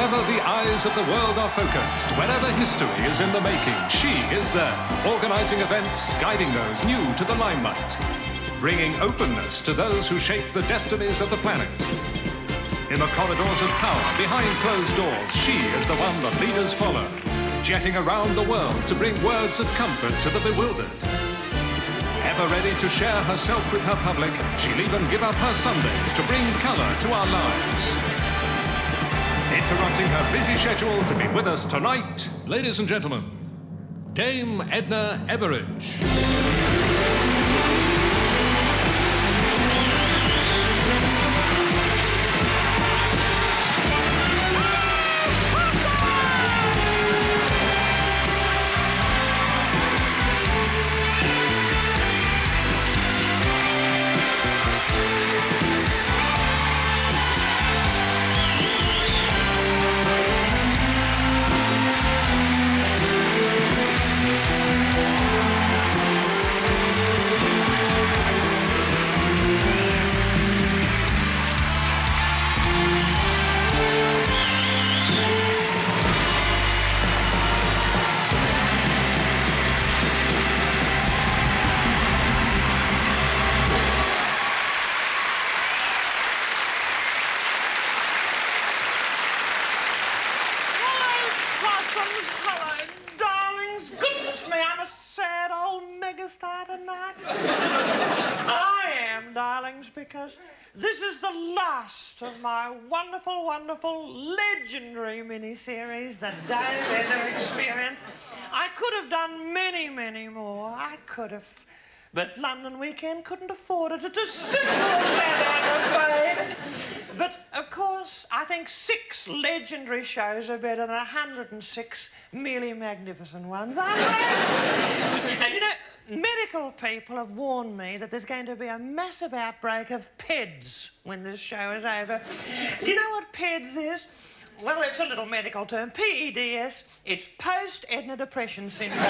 Wherever the eyes of the world are focused, wherever history is in the making, she is there, organising events, guiding those new to the limelight, bringing openness to those who shape the destinies of the planet. In the corridors of power, behind closed doors, she is the one the leaders follow, jetting around the world to bring words of comfort to the bewildered. Ever ready to share herself with her public, she'll even give up her Sundays to bring colour to our lives. Interrupting her busy schedule to be with us tonight, ladies and gentlemen, Dame Edna Everage. Because this is the last of my wonderful, wonderful, legendary mini-series, the Dame Edna Experience. I could have done many, many more. I could have. But London Weekend couldn't afford it. It's as simple as that, I'm afraid. But, of course, I think 6 legendary shows are better than 106 merely magnificent ones, aren't they? And, you know, medical people have warned me that there's going to be a massive outbreak of PEDS when this show is over. Do you know what PEDS is? Well, it's a little medical term. PEDS. It's post-Edna Depression Syndrome.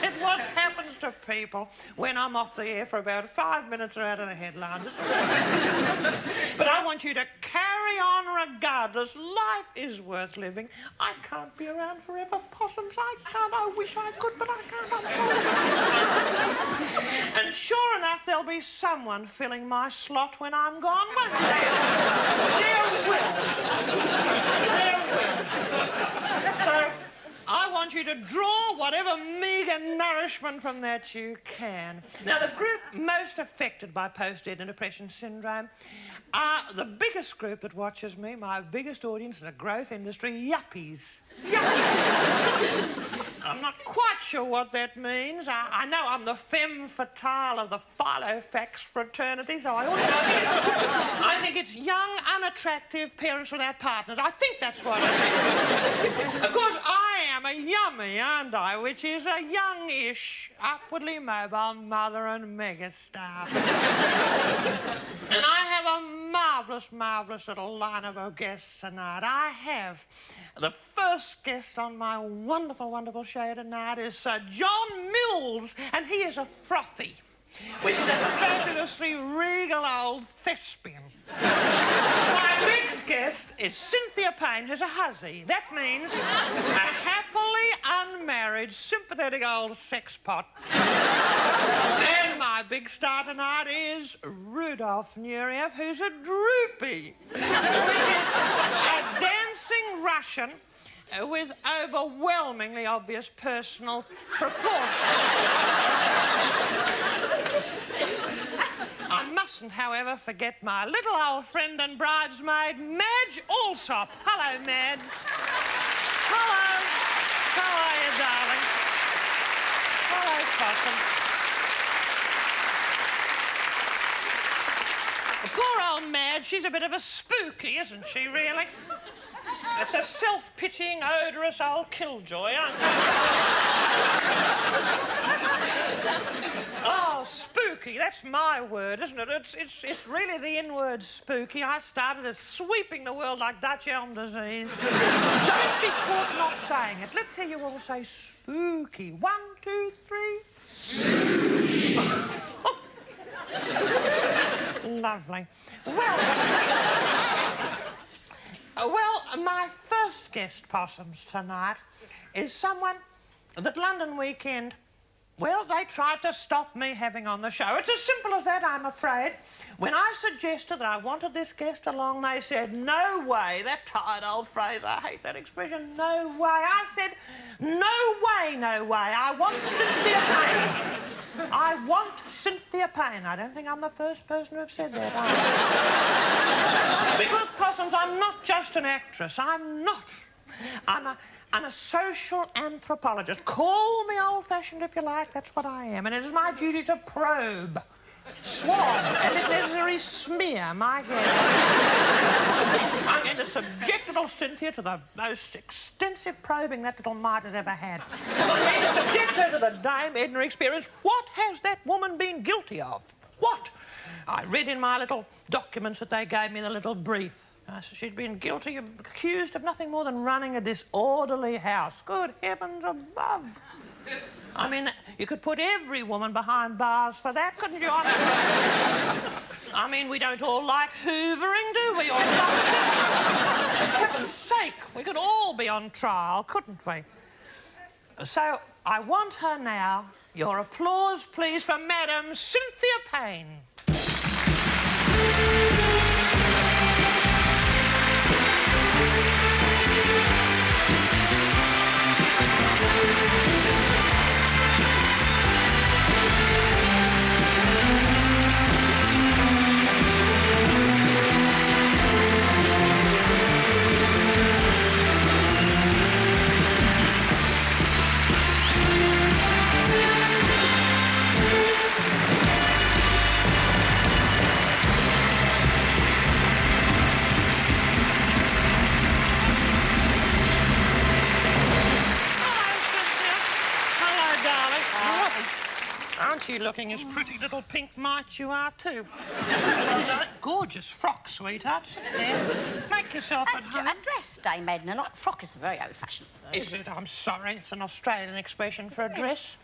It's what happens to people when I'm off the air for about 5 minutes or out of the headlines. But I want you to carry on regardless. Life is worth living. I can't be around forever, possums. I can't. I wish I could, but I can't. I'm sorry. And sure enough, there'll be someone filling my slot when I'm gone, won't there? There will. There will. So I want you to draw whatever meagre nourishment from that you can. Now, the group most affected by post-Edna Depression Syndrome are the biggest group that watches me, my biggest audience in the growth industry, yuppies. Yuppies. I'm not quite sure what that means. I know I'm the femme fatale of the Filofax fraternity, so I think it's young, unattractive parents without partners. I think that's what it is. Of course, I am a yummy, aren't I? Which is a youngish, upwardly mobile mother and megastar. And I have a marvellous, marvellous little lineup of guests tonight. I have the first guest on my wonderful, wonderful show tonight is Sir John Mills, and he is a frothy, which is a fabulously regal old thespian. My next guest is Cynthia Payne, who's a hussy. That means a happily unmarried, sympathetic old sex pot. And my big star tonight is Rudolf Nureyev, who's a droopy, a dancing Russian with overwhelmingly obvious personal proportions. I mustn't, however, forget my little old friend and bridesmaid, Madge Allsop. Hello, Madge. Hello. How are you, darling? Hello, Possum. Poor old Madge, she's a bit of a spooky, isn't she, really? It's a self-pitying, odorous old killjoy, aren't you? Oh, spooky, that's my word, isn't it? It's really the in-word spooky. I started it sweeping the world like Dutch elm disease. Don't be caught not saying it. Let's hear you all say spooky. 1, 2, 3. Spooky. Lovely. Well, Well, my first guest possums tonight is someone that London Weekend, well, they tried to stop me having on the show. It's as simple as that, I'm afraid. When I suggested that I wanted this guest along, they said, no way. That tired old phrase, I hate that expression, no way. I said, no way, no way. I want Cynthia Payne. I want Cynthia Payne. I don't think I'm the first person to have said that, Because, possums, I'm not just an actress. I'm not. I'm a social anthropologist. Call me old-fashioned if you like, that's what I am. And it is my duty to probe, swab, and if necessary, smear my guest. I'm going to subject little Cynthia to the most extensive probing that little mite has ever had. I'm going to subject her to the Dame Edna experience. What has that woman been guilty of? What? I read in my little documents that they gave me, the little brief. She'd been accused of nothing more than running a disorderly house. Good heavens above. I mean, you could put every woman behind bars for that, couldn't you? I mean, we don't all like hoovering, do we? Or for heaven's sake, we could all be on trial, couldn't we? So, I want her now. Your applause, please, for Madam Cynthia Payne. Aren't you looking as pretty little pink mite you are, too? Gorgeous frock, sweetheart. Sit there. Make yourself at home. A dress, Dame Edna, not frock. Is very old-fashioned. Is it? I'm sorry. It's an Australian expression for a dress.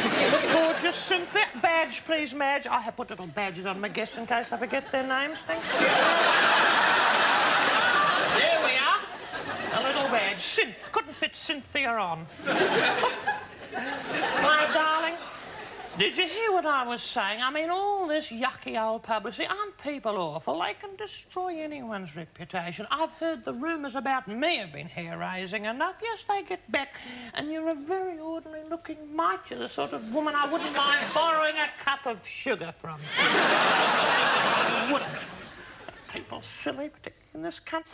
It's gorgeous, Cynthia. Badge, please, Madge. I have put little badges on my guests in case I forget their names. Thank you. There we are. A little badge. Synth. Couldn't fit Cynthia on. My darling, did you hear what I was saying? I mean, all this yucky old publicity, aren't people awful? They can destroy anyone's reputation. I've heard the rumours about me have been hair-raising enough. Yes, they get back. And you're a very ordinary-looking mite. You're the sort of woman I wouldn't mind borrowing a cup of sugar from. Wouldn't. People silly, particularly in this country.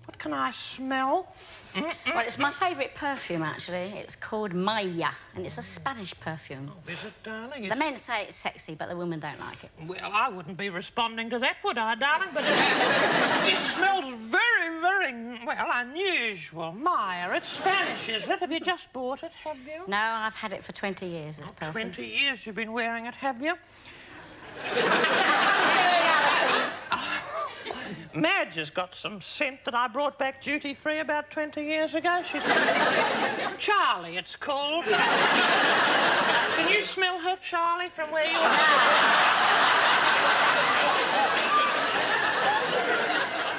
What can I smell? Well, it's my favourite perfume, actually. It's called Maya, and it's a Spanish perfume. Oh, is it, darling? The men say it's sexy, but the women don't like it. Well, I wouldn't be responding to that, would I, darling? But it smells very, very, well, unusual. Maya, it's Spanish, is it? Have you just bought it, have you? No, I've had it for 20 years, this perfume. 20 years you've been wearing it, have you? Madge has got some scent that I brought back duty-free about 20 years ago. She's... Charlie, it's called. Can you smell her, Charlie, from where you are?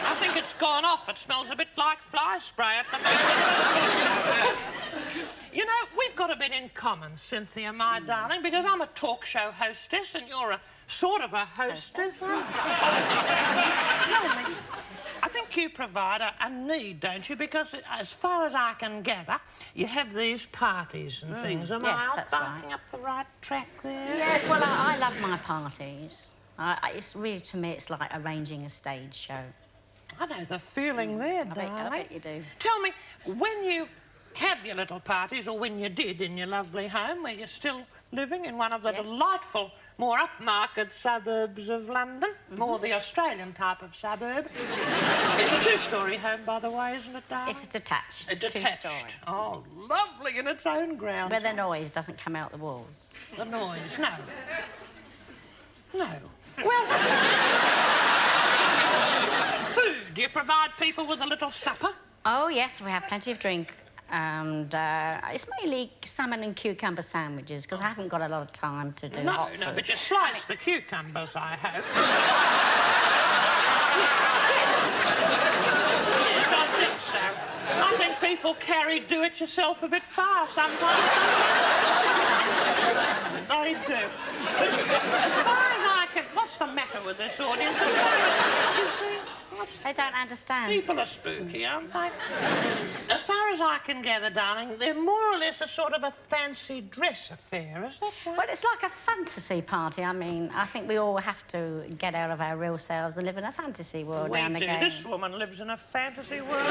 I think it's gone off. It smells a bit like fly spray at the moment. You know, we've got a bit in common, Cynthia, my darling, because I'm a talk show hostess and you're a sort of a hostess, aren't you? I think you provide a need, don't you? Because as far as I can gather, you have these parties and things. Am I barking up the right track there? Yes, well, I love my parties. It's really, to me, it's like arranging a stage show. I know the feeling there, darling. I bet you do. Tell me, when you have your little parties, or when you did in your lovely home, where you're still living in one of the delightful, more upmarket suburbs of London, more the Australian type of suburb. It's a two-storey home, by the way, isn't it, darling? It's detached. A detached. Two-storey. Oh, lovely in its own grounds. Where the noise doesn't come out the walls. The noise, no. No. Well... Food. Do you provide people with a little supper? Oh, yes, we have plenty of drink. And it's mainly salmon and cucumber sandwiches, because I haven't got a lot of time to do hot food. No, but you slice the cucumbers, I hope. Yes, people carry do-it-yourself a bit far sometimes. They do. But as far as I can... What's the matter with this audience? As far as you see... They don't understand. People are spooky, aren't they? As far as I can gather, darling, they're more or less a sort of a fancy dress affair, is that right? Well, it's like a fantasy party. I mean, I think we all have to get out of our real selves and live in a fantasy world now and again. This woman lives in a fantasy world.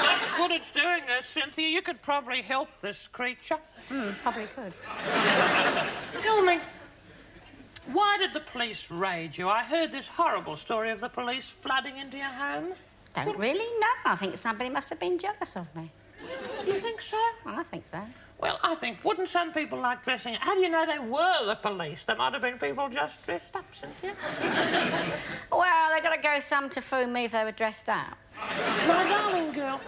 That's what it's doing there, Cynthia. You could probably help this creature. Probably could. Tell me, why did the police raid you? I heard this horrible story of the police flooding into your home. Don't really know. I think somebody must have been jealous of me. You think so? I think so. Well, I think, wouldn't some people like dressing... How do you know they were the police? There might have been people just dressed up, Cynthia. Well, they got to go some to fool me if they were dressed up. My darling girl,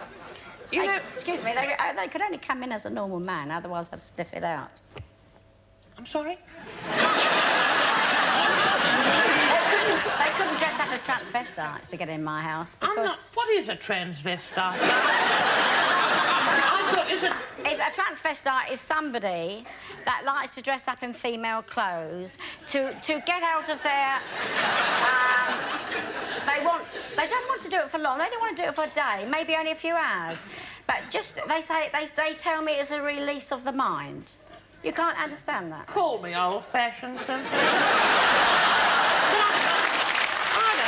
you know... Excuse me, they could only come in as a normal man, otherwise I'd sniff it out. I'm sorry? They couldn't dress up as transvestites to get in my house because... What is a transvestite? A transvestite is somebody that likes to dress up in female clothes to get out of their... They don't want to do it for long. They don't want to do it for a day, maybe only a few hours. But just, they tell me it's a release of the mind. You can't understand that. Call me old-fashioned, Cynthia. I don't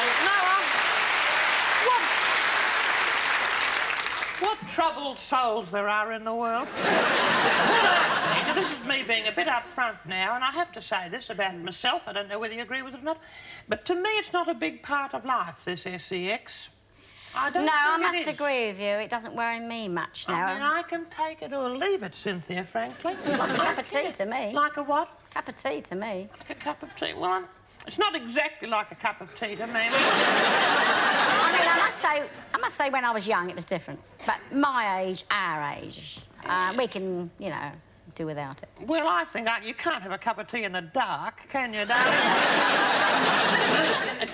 know. What troubled souls there are in the world. Now, this is me being a bit upfront now, and I have to say this about myself. I don't know whether you agree with it or not, but to me it's not a big part of life, this sex. I must agree with you. It doesn't worry me much now. I mean, I can take it or leave it, Cynthia, frankly. Like a cup of tea to me. Like a what? Cup of tea to me. Like a cup of tea? Well, it's not exactly like a cup of tea to me. I mean, I must say when I was young it was different. But my age, our age, we can, you know, do without it. Well, I think you can't have a cup of tea in the dark, can you, darling?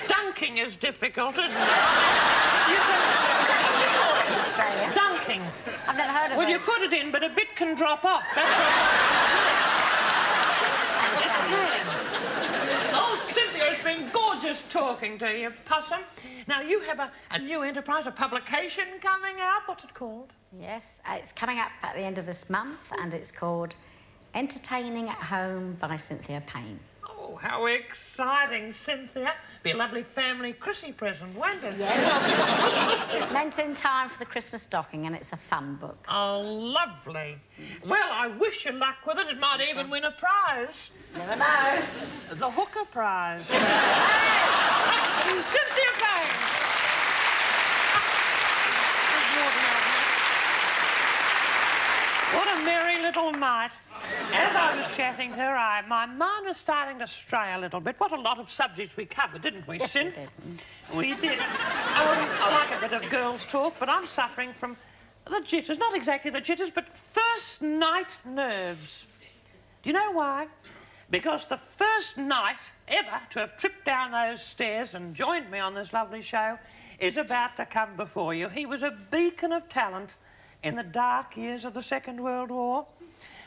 Dunking is difficult, isn't it? Australia? Dunking. I've never heard of it. Well, you put it in, but a bit can drop off. That's what... It can. Oh, Cynthia, it's been gorgeous talking to you, Possum. Now, you have a new enterprise, a publication coming out. What's it called? Yes, it's coming up at the end of this month, and it's called Entertaining at Home by Cynthia Payne. Oh, how exciting, Cynthia. Be a lovely family Chrissy present, won't it? Yes. It's meant in time for the Christmas stocking, and it's a fun book. Oh, lovely. Well, I wish you luck with it. It might even win a prize. Never know. The Hooker Prize. Cynthia Payne. What a merry little mite. As I was chatting to her, my mind was starting to stray a little bit. What a lot of subjects we covered, didn't we, Cynth? We did. I like a bit of girls' talk, but I'm suffering from the jitters. Not exactly the jitters, but first night nerves. Do you know why? Because the first night ever to have tripped down those stairs and joined me on this lovely show is about to come before you. He was a beacon of talent in the dark years of the Second World War.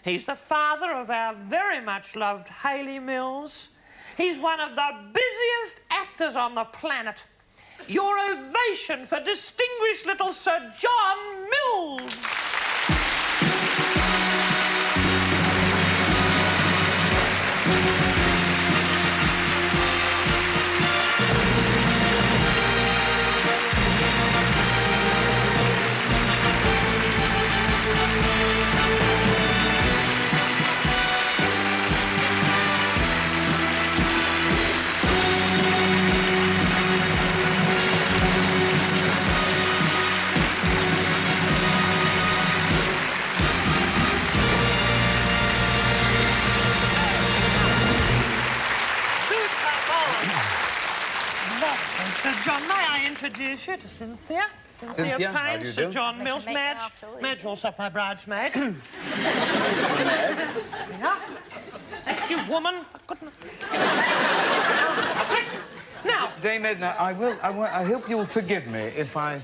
He's the father of our very much loved Hayley Mills. He's one of the busiest actors on the planet. Your ovation for distinguished little Sir John Mills. Sir John, may I introduce you to Cynthia? Cynthia Payne, Sir John Mills, Madge. Madge Allsop, my bridesmaid. Thank you, woman. Now, Dame Edna, I hope you'll forgive me if I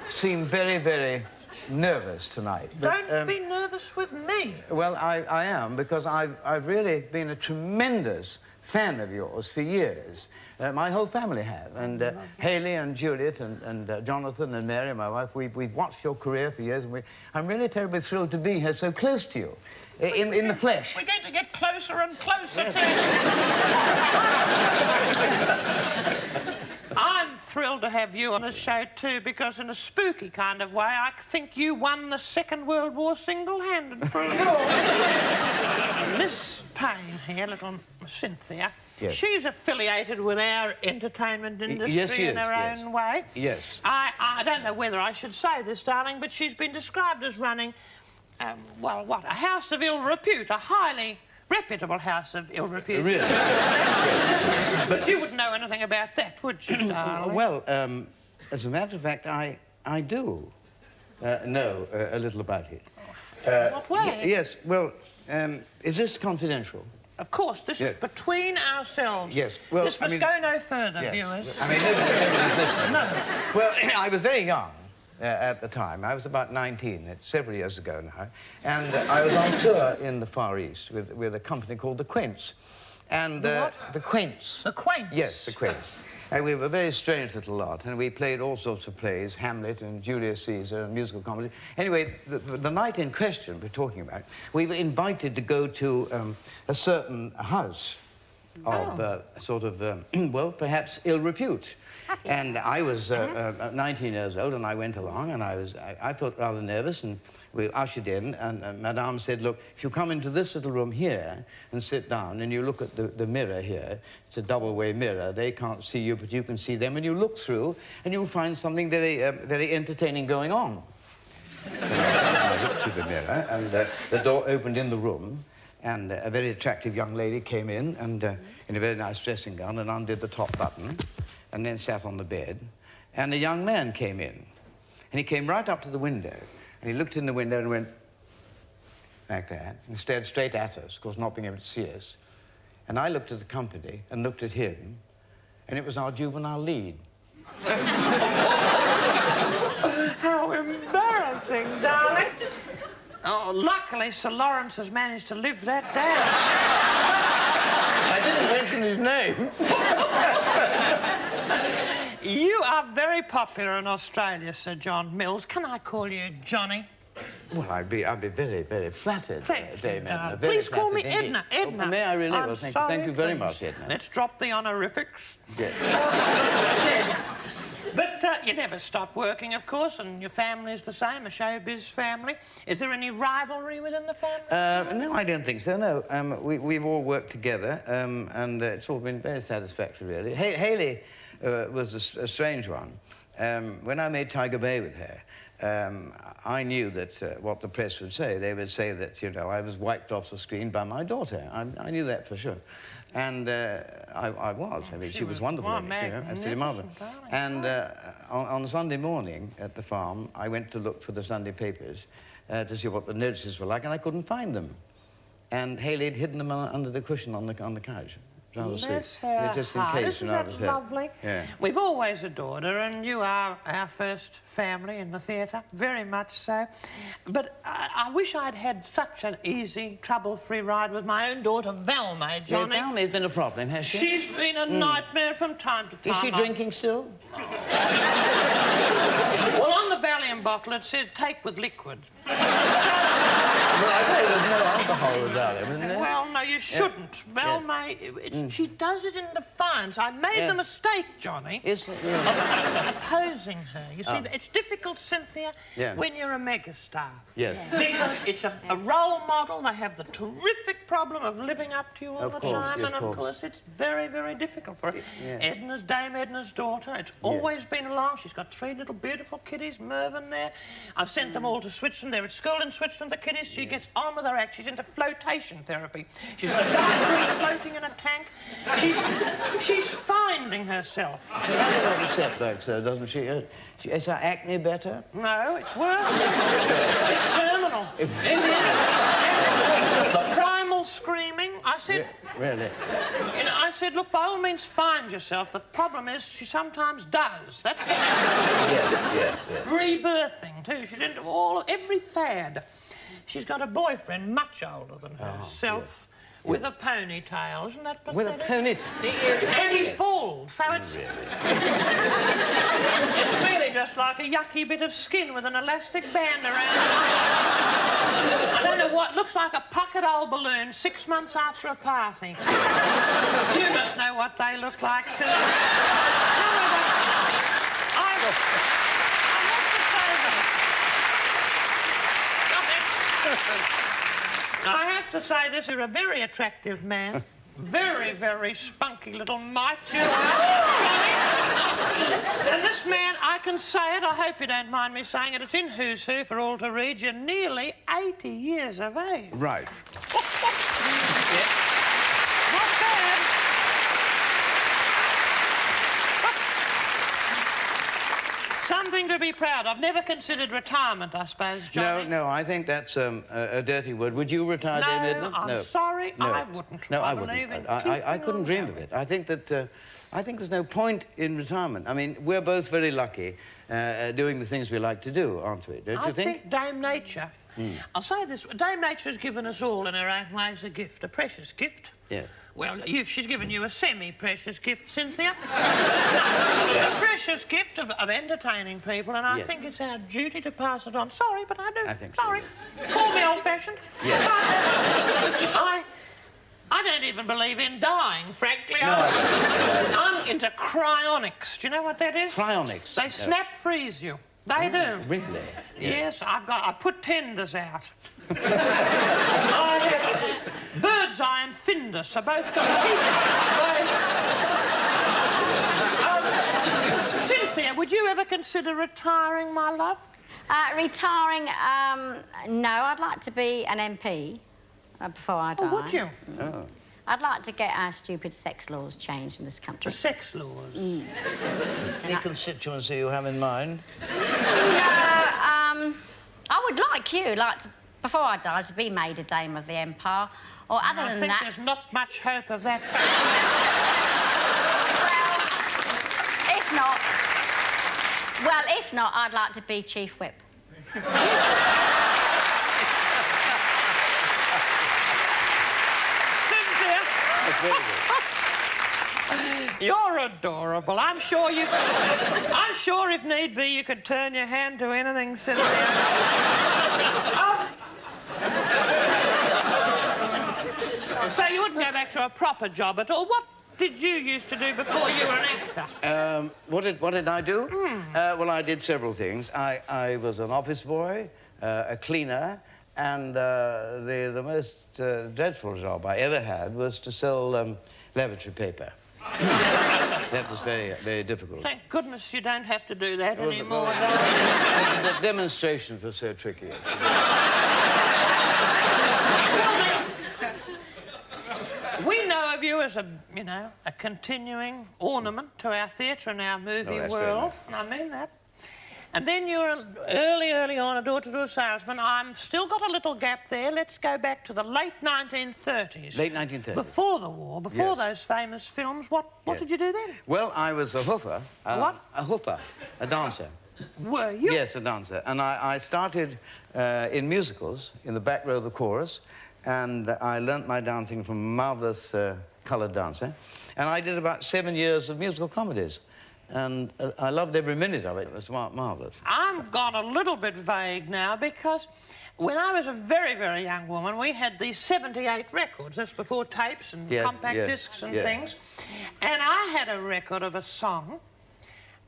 seem very, very nervous tonight. But, don't be nervous with me. Well, I am, because I've really been a tremendous fan of yours for years. My whole family have. And Haley and Juliet and Jonathan and Mary, my wife, we've watched your career for years, and I'm really terribly thrilled to be here so close to you. In the flesh. We're going to get closer and closer to... I'm thrilled to have you on the show, too, because in a spooky kind of way, I think you won the Second World War single-handed for us. Miss Payne here, little Cynthia, yes. She's affiliated with our entertainment industry in her own way. Yes. I don't know whether I should say this, darling, but she's been described as running... well, what? A house of ill repute, a highly reputable house of ill repute. Really? Yes. But you wouldn't know anything about that, would you, darling? Well, as a matter of fact, I do know a little about it. What way? Yes, well, is this confidential? Of course, this is between ourselves. Yes, well, this must go no further, yes. viewers. I mean, nobody's listening. No. Well, I was very young. At the time. I was about 19, it's several years ago now, and I was on tour in the Far East with a company called the Quaints. And the what? The Quaints. The Quaints? Yes, the Quaints. And we were a very strange little lot, and we played all sorts of plays, Hamlet and Julius Caesar and musical comedy. Anyway, the night in question we're talking about, we were invited to go to a certain house of sort of, well, perhaps ill repute. And I was 19 years old, and I went along, and I felt rather nervous, and we ushered in, and Madame said, look, if you come into this little room here and sit down, and you look at the mirror here, it's a double-way mirror, they can't see you, but you can see them, and you look through, and you'll find something very, very entertaining going on. I looked through the mirror, and the door opened in the room, and a very attractive young lady came in, and in a very nice dressing gown, and undid the top button, and then sat on the bed, and a young man came in. And he came right up to the window, and he looked in the window and went like that, and stared straight at us, of course, not being able to see us. And I looked at the company and looked at him, and it was our juvenile lead. How embarrassing, darling. Oh, luckily, Sir Lawrence has managed to live that down. I didn't mention his name. You are very popular in Australia, Sir John Mills. Can I call you Johnny? Well, I'd be very, very flattered, Dame Edna. Please call me Edna. Edna. Oh, may I really? I'm well, sorry, thank you very please. much, Edna. Let's drop the honorifics. Yes. But you never stop working, of course, and your family's the same, a showbiz family. Is there any rivalry within the family? No, I don't think so, no. We've all worked together, and it's all been very satisfactory, really. Haley was a strange one. When I made Tiger Bay with her, I knew that what the press would say. They would say that, you know, I was wiped off the screen by my daughter. I knew that for sure. And I was. I mean, she was wonderful. Well, you know, absolutely marvelous. And on Sunday morning at the farm, I went to look for the Sunday papers to see what the notices were like, and I couldn't find them. And Haley had hidden them under the cushion on the couch. Bless her just in heart. case, Isn't you know, that lovely? Yeah. We've always adored her, and you are our first family in the theatre, very much so. But I wish I'd had such an easy, trouble-free ride with my own daughter, Valmay, Johnny. Yeah, Valmay's been a problem, has she? She's been a nightmare from time to time. Is she drinking still? Well, on the Valium bottle, it said, take with liquid. Well, I thought there was no alcohol with Valium, isn't there? Well, no, you shouldn't. Valmay, she does it in defiance. I made the mistake, Johnny, of opposing her. You see, it's difficult, Cynthia, when you're a megastar. Yes. Because it's a role model. They have the terrific problem of living up to you all the time. And, of course, it's very, very difficult for her. Edna's, Dame Edna's daughter. It's always been along. She's got 3 little beautiful kiddies, Mervyn there. I've sent them all to Switzerland. They're at school in Switzerland, the kiddies. She gets on with her act. She's into flotation therapy. She's floating in a tank. She's finding herself. She has a lot of setbacks, though, doesn't she? Is her acne better? No, it's worse. It's terminal. The primal screaming. I said, Really? You know, I said, look, by all means, find yourself. The problem is she sometimes does. That's the Yes. rebirthing, too. She's into every fad. She's got a boyfriend much older than herself. With a ponytail, isn't that pathetic? With a ponytail? He is, and he's bald, so it's... It's really just like a yucky bit of skin with an elastic band around it. I don't know what... Looks like a puckered old balloon 6 months after a party. You must know what they look like, Sylvia. However, I want to say this. I have to say this, you're a very attractive man. Very, very spunky little mite you are. And this man, I can say it, I hope you don't mind me saying it, it's in Who's Who for all to read, you're nearly 80 years of age. Right. Not bad. Something to be proud of. Never considered retirement, I suppose, Johnny. No, I think that's a dirty word. Would you retire, Dame Edna? I'm sorry, No. I wouldn't. No, I wouldn't. I couldn't dream of it. I think that... I think there's no point in retirement. I mean, we're both very lucky doing the things we like to do, aren't we? Don't you think? I think Dame Nature... I'll say this, Dame Nature has given us all in her own ways a gift, a precious gift. Yeah. Well, she's given you a semi-precious gift, Cynthia. A precious gift of entertaining people, and I think it's our duty to pass it on. Sorry, but I do. I think Sorry. so. Call me old-fashioned. Yeah. I don't even believe in dying, frankly. No, I'm into cryonics. Do you know what that is? Cryonics? They snap freeze you. They do. Really? Yeah. Yes, I put tenders out. I have Bird's Eye and Findus are both got Cynthia, would you ever consider retiring, my love? Retiring, no, I'd like to be an MP before I die. Oh, would you? Oh. I'd like to get our stupid sex laws changed in this country. The sex laws? Any constituency you have in mind? No, I would like you, before I die, to be made a Dame of the Empire, or other than that... I think there's not much hope of that. Well, if not, I'd like to be Chief Whip. Cynthia! You're adorable. I'm sure if need be, you could turn your hand to anything, Cynthia. So you wouldn't go back to a proper job at all. What did you used to do before you were an actor? What did I do? Well, I did several things. I was an office boy, a cleaner, and the most dreadful job I ever had was to sell lavatory paper. That was very, very difficult. Thank goodness you don't have to do that anymore. The demonstrations were so tricky. We know of you as a continuing ornament to our theatre and our movie world. I mean that. And then you were early on a daughter to a salesman. I've still got a little gap there. Let's go back to the late 1930s. Late 1930s. Before the war, before those famous films. What did you do then? Well, I was a hoofer. What? A hoofer, a dancer. Were you? Yes, a dancer. And I started in musicals, in the back row of the chorus, and I learnt my dancing from a marvellous coloured dancer. And I did about 7 years of musical comedies. And I loved every minute of it. It was marvellous. I've got a little bit vague now because when I was a very, very young woman, we had these 78 records. That's before tapes and compact discs and things. And I had a record of a song.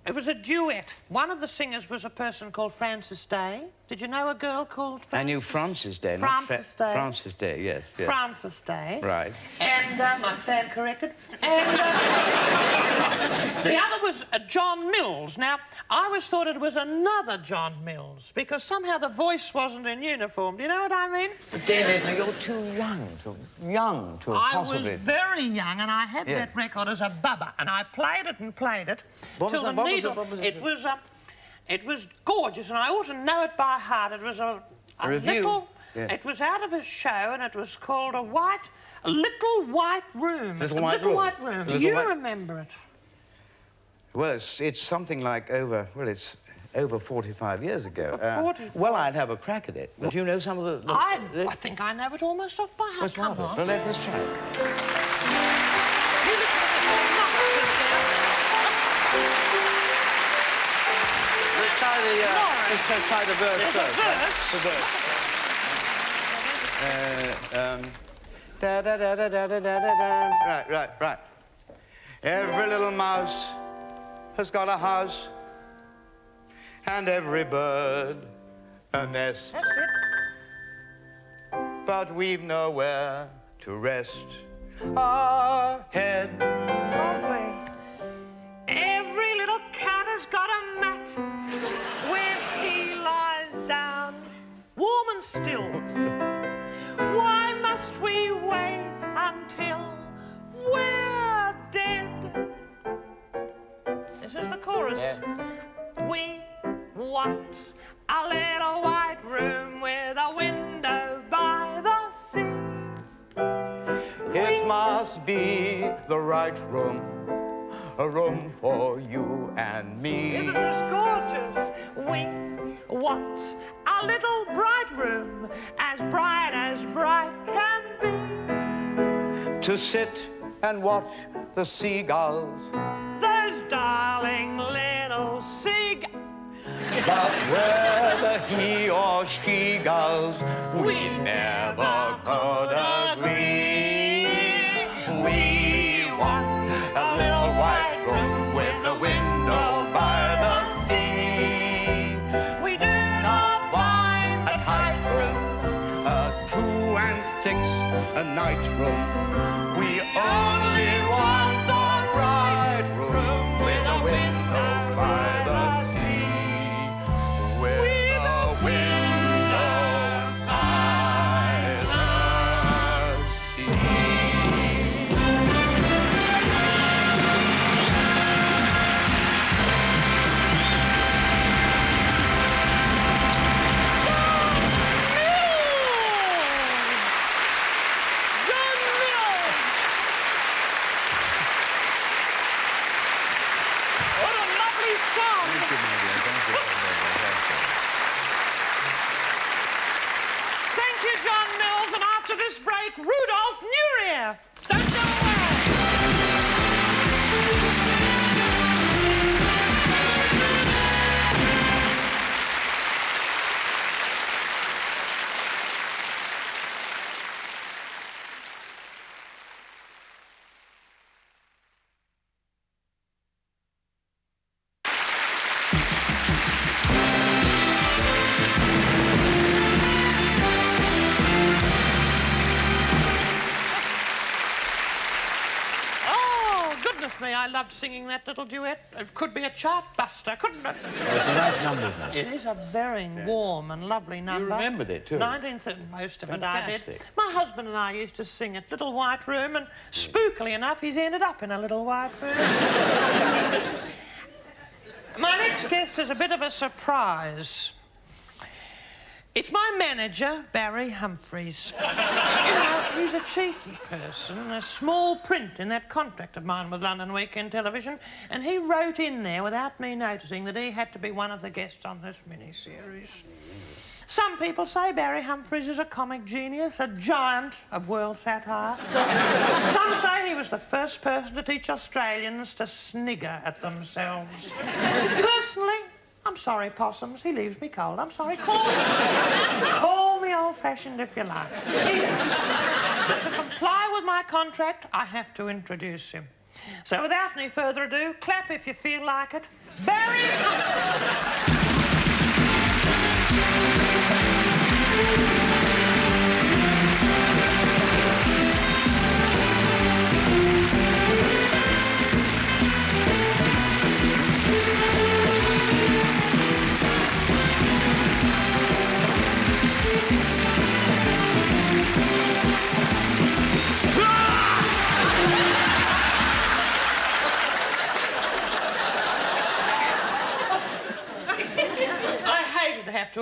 It was a duet. One of the singers was a person called Frances Day. Did you know a girl called Frances? I knew Frances Day. Frances Day. Frances Day, yes. Frances Day. Right. And I stand corrected. And the other was John Mills. Now, I always thought it was another John Mills because somehow the voice wasn't in uniform. Do you know what I mean? But Dame Edna, you're too young to I possibly... was very young and I had that record as a bubba and I played it and played it till the needle... It was gorgeous and I ought to know it by heart. It was a review. Yeah. It was out of a show, and it was called A Little White Room. Little White Room. Do you remember it? Well, it's something like over 45 years ago. 45? Well, I'd have a crack at it. But do you know some of the... I think I know it almost off by heart. Come on. Well, let us try it. You listen to this old mother, Cynthia. Let's try the verse There's first. a verse? The verse. Da da da da da da da da. Right. Every little mouse has got a house, and every bird a nest. That's it. But we've nowhere to rest our head. Lovely. Every little cat has got a mat where he lies down, warm and still. Why must we wait until we're dead? This is the chorus. Yeah. We want a little white room with a window by the sea. It must be the right room, a room for you and me. Isn't this gorgeous? We want a little bright room, as bright can be. To sit and watch the seagulls, Those darling little seagulls. but whether he or she gulls, we never could agree. We want a little white room with a window by the sea. We do not mind A tight room, a 2 and 6 a night room. We only want the right room with a window by the sea. With a window by the sea. What a lovely song. Thank you, John Mills. And after this break, Rudolf Nureyev. Don't go away. Goodness me, I loved singing that little duet. It could be a chart buster, couldn't it? It's a nice number, isn't it? It is a very warm and lovely number. You remembered it, too. 1930, most of it I did. Fantastic. My husband and I used to sing it, Little White Room, and spookily enough, he's ended up in a little white room. My next guest is a bit of a surprise. It's my manager, Barry Humphries. You know, he's a cheeky person. A small print in that contract of mine with London Weekend Television, and he wrote in there without me noticing that he had to be one of the guests on this miniseries. Some people say Barry Humphries is a comic genius, a giant of world satire. Some say he was the first person to teach Australians to snigger at themselves. Personally, I'm sorry, possums. He leaves me cold. I'm sorry. Call me old-fashioned if you like. But to comply with my contract, I have to introduce him. So without any further ado, clap if you feel like it. Barry Humphries.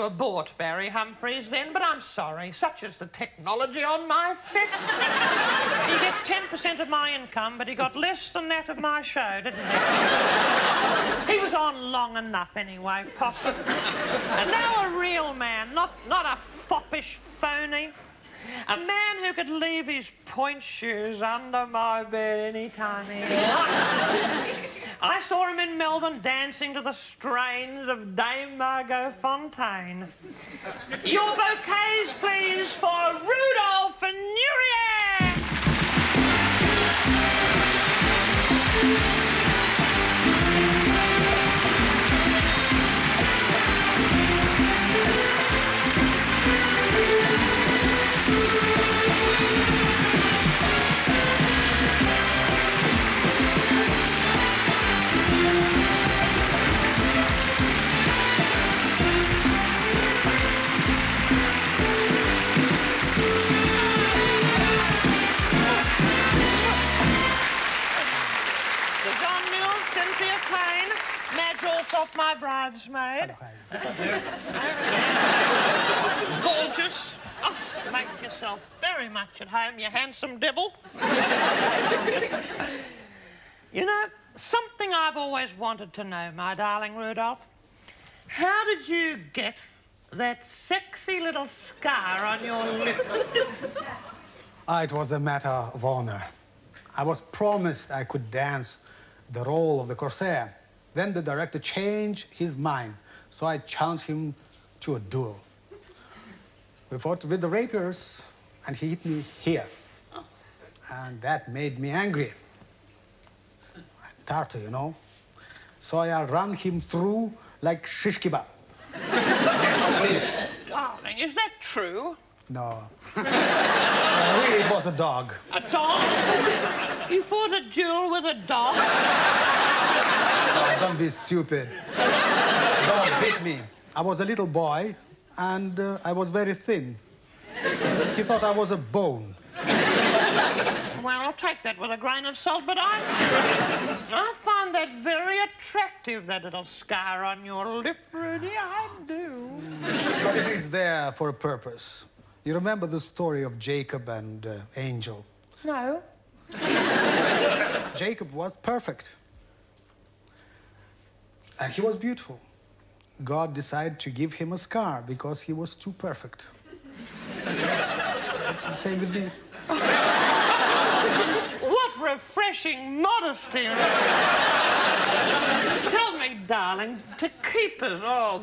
abort Barry Humphries then, but I'm sorry. Such is the technology on my set. He gets 10% of my income, but he got less than that of my show, didn't he? He was on long enough anyway, possum. And now a real man, not a foppish phony. A man who could leave his point shoes under my bed any time he liked. I saw him in Melbourne dancing to the strains of Dame Margot Fontaine. Your bouquets, please, for Rudolph Nureyev! Cynthia Payne, Madge Allsop, my bridesmaid. Gorgeous. Oh, make yourself very much at home, you handsome devil. You know, something I've always wanted to know, my darling Rudolph. How did you get that sexy little scar on your lip? It was a matter of honor. I was promised I could dance the role of the Corsair. Then the director changed his mind, so I challenged him to a duel. We fought with the rapiers, and he hit me here. And that made me angry. I'm Tartar, you know. So I ran him through like shish kebab. Darling, is that true? No. Really, it was a dog. A dog? You fought a duel with a dog? Oh, don't be stupid. The dog bit me. I was a little boy, and I was very thin. He thought I was a bone. Well, I'll take that with a grain of salt, but I find that very attractive, that little scar on your lip, Rudy. I do. But it is there for a purpose. You remember the story of Jacob and Angel? No. Jacob was perfect. And he was beautiful. God decided to give him a scar because he was too perfect. It's the same with me. What refreshing modesty. Tell me, darling, to keep as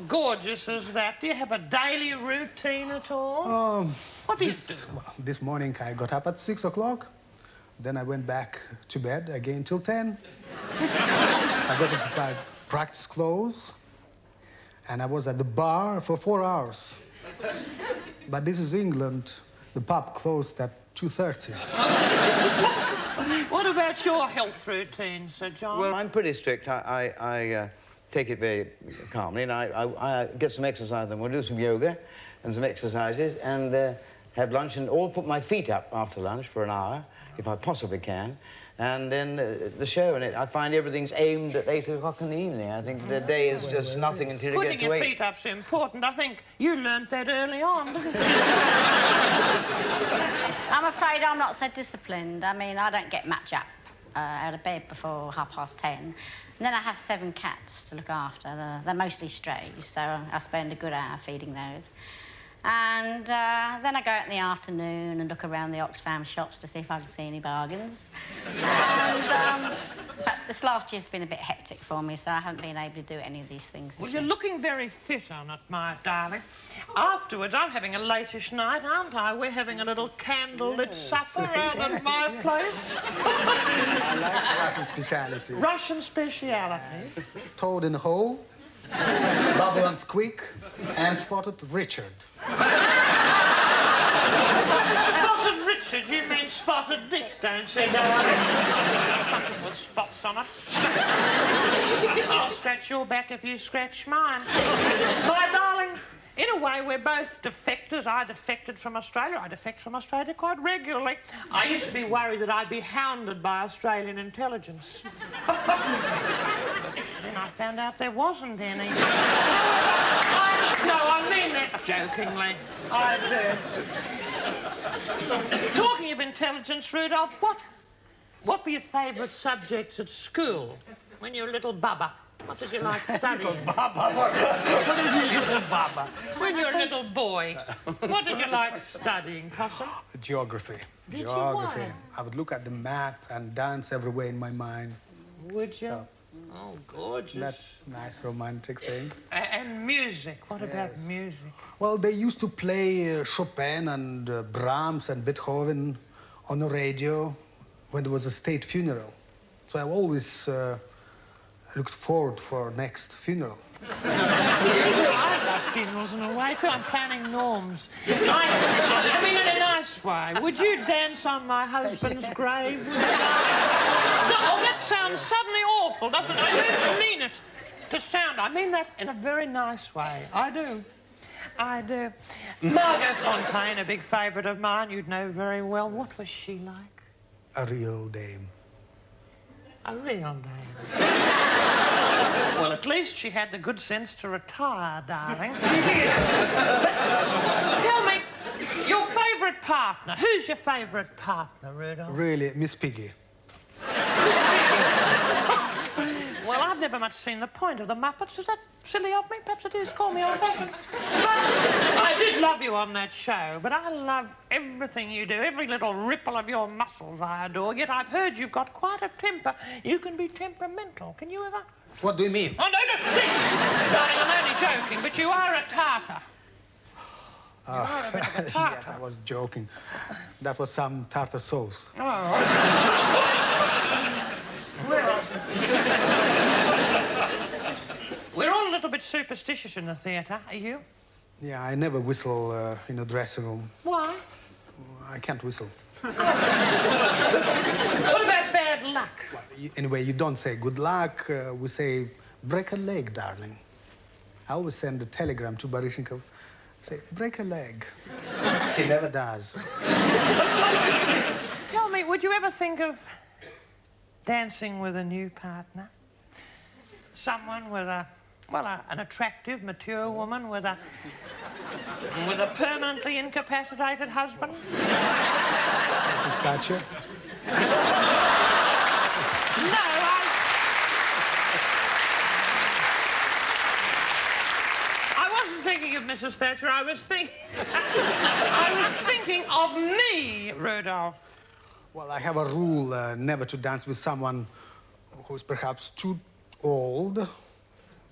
gorgeous as that, do you have a daily routine at all? What do you do? Well, this morning I got up at 6 o'clock. Then I went back to bed again till 10. I got into my practice clothes. And I was at the bar for 4 hours. But this is England. The pub closed at 2:30. What about your health routine, Sir John? Well, I'm pretty strict. I take it very calmly, and I get some exercise, and we'll do some yoga and some exercises, and have lunch, and all put my feet up after lunch for an hour, if I possibly can. And then the show, and I find everything's aimed at 8 o'clock in the evening. I think the day is just nothing until you get to 8. Putting your feet up's important. I think you learnt that early on, didn't you? I'm afraid I'm not so disciplined. I mean, I don't get much up out of bed before 10:30. And then I have 7 cats to look after. They're mostly strays, so I spend a good hour feeding those. And then I go out in the afternoon and look around the Oxfam shops to see if I can see any bargains. And, but this last year's been a bit hectic for me, so I haven't been able to do any of these things Well, this you're year. looking very fit on it, my darling. Afterwards, I'm having a latish night, aren't I? We're having a little candlelit supper out at my place. I like Russian speciality. Russian specialities. Toad in a hole, Bubble and Squeak, and Spotted Richard. Spotted Richard, you mean Spotted Dick, don't you, darling? Something with spots on it. I'll scratch your back if you scratch mine. My darling, in a way, we're both defectors. I defected from Australia. I defect from Australia quite regularly. I used to be worried that I'd be hounded by Australian intelligence. Then I found out there wasn't any. No, I mean jokingly. I do. Talking of intelligence, Rudolph, what were your favourite subjects at school when you were a little bubba? What did you like studying? Little baba? What do you mean, little baba? When you were a little boy, what did you like studying, Possum? Geography. Did you? Geography. Why? I would look at the map and dance everywhere in my mind. Would you? So, Oh, gorgeous. that nice romantic thing. And music. What about Yes. music? Well, they used to play Chopin and Brahms and Beethoven on the radio when there was a state funeral. So I always looked forward for next funeral. I love funerals in a way, too. I'm planning Norm's. I mean, in a nice way. Would you dance on my husband's grave? No, oh, that sounds suddenly awful, doesn't it? I don't mean it to sound. I mean that in a very nice way. I do. I do. Margot Fontaine, a big favourite of mine, you'd know very well. What was she like? A real dame. A real dame. Well, at least she had the good sense to retire, darling. She did. But tell me, your favourite partner. Who's your favourite partner, Rudolph? Really, Miss Piggy. Miss Piggy. Well, I've never much seen the point of the Muppets. Is that silly of me? Perhaps it is. Call me old-fashioned. I did love you on that show, but I love everything you do. Every little ripple of your muscles I adore. Yet I've heard you've got quite a temper. You can be temperamental. Can you ever? What do you mean? Oh, no, please. Darling, I'm only joking, but you are a tartar. You are a bit of a tartar. Yes, I was joking. That was some tartar sauce. Oh. Well, we're all a little bit superstitious in the theatre. Are you? Yeah, I never whistle in a dressing room. Why? I can't whistle. What about bad luck? Well, anyway, you don't say good luck. We say break a leg, darling. I always send a telegram to Baryshnikov. Say, break a leg. He never does. Tell me, would you ever think of dancing with a new partner? Someone with an attractive, mature woman with a permanently incapacitated husband? Mrs. Thatcher? No, I wasn't thinking of Mrs. Thatcher. I was thinking of me, Rudolph. Well, I have a rule never to dance with someone who is perhaps too old,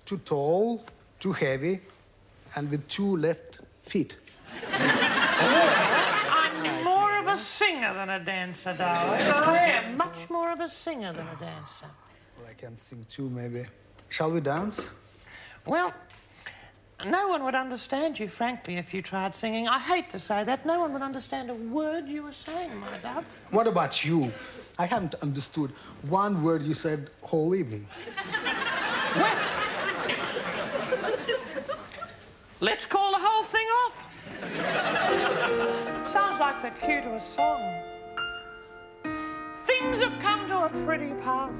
too tall, too heavy, and with 2 left feet. I'm more of a singer than a dancer, darling. I am much more of a singer than a dancer. Well, I can sing too, maybe. Shall we dance? Well, no one would understand you, frankly, if you tried singing. I hate to say that. No one would understand a word you were saying, my dove. What about you? I haven't understood one word you said whole evening. Well, let's call the whole thing off. Sounds like the cue to a song. Things have come to a pretty pass.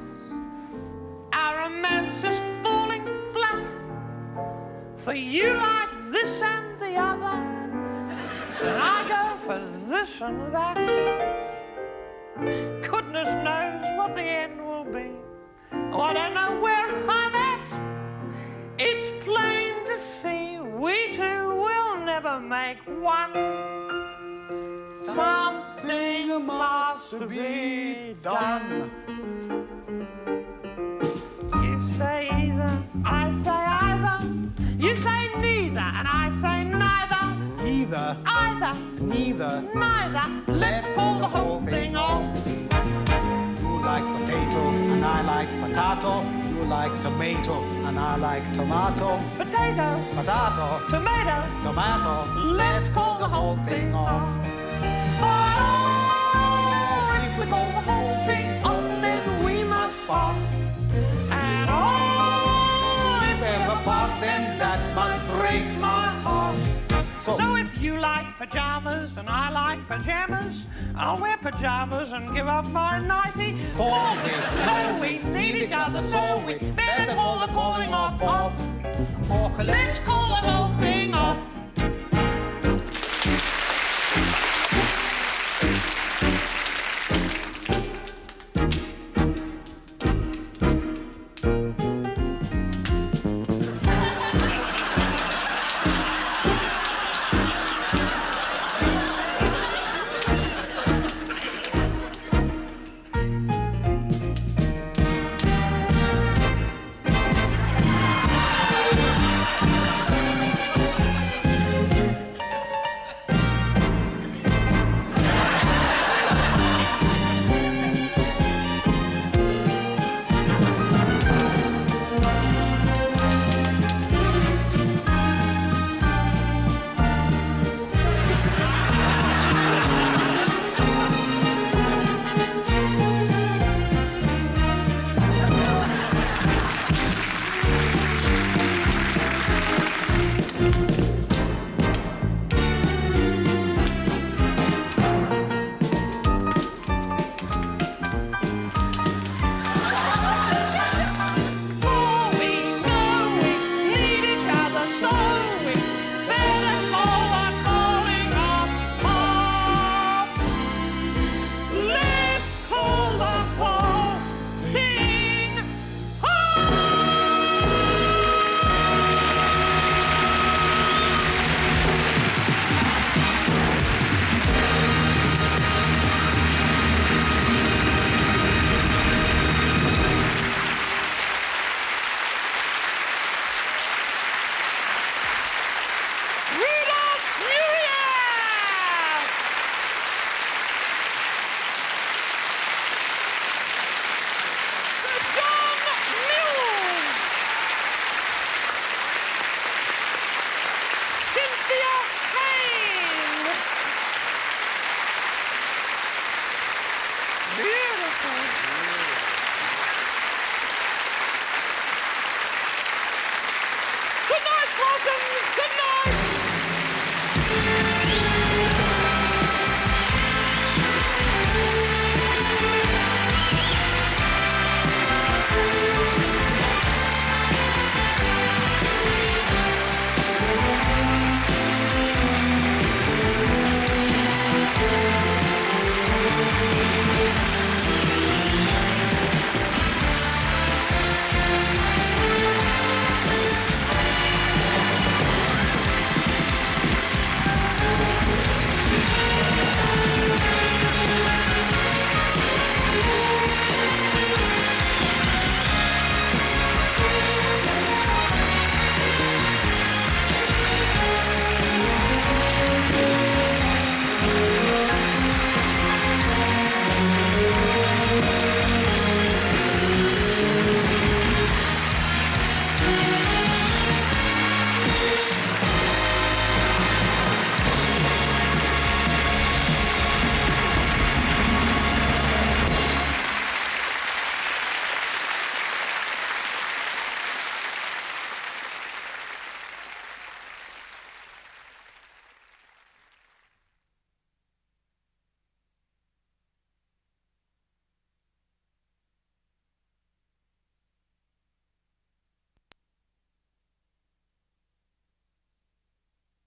Our romance is falling flat. For you like this and the other, and I go for this and that. Goodness knows what the end will be. Oh, I don't know where I'm at. It's plain to see we two will never make one. Something must be done. You say either, I say either. You say neither, and I say neither. Either, Either, neither. neither. Let's call the whole thing off. You like potato, and I like potato. You like tomato, and I like tomato. Potato, Potato, tomato. tomato. Let's call the whole thing off. Oh, if we call the whole thing off, then we must part. And oh, if we ever part, then that must break my heart. So if you like pajamas and I like pajamas, I'll wear pajamas and give up my nightie for me. No, we need each other, so we better call the calling off. Let's call the whole thing off.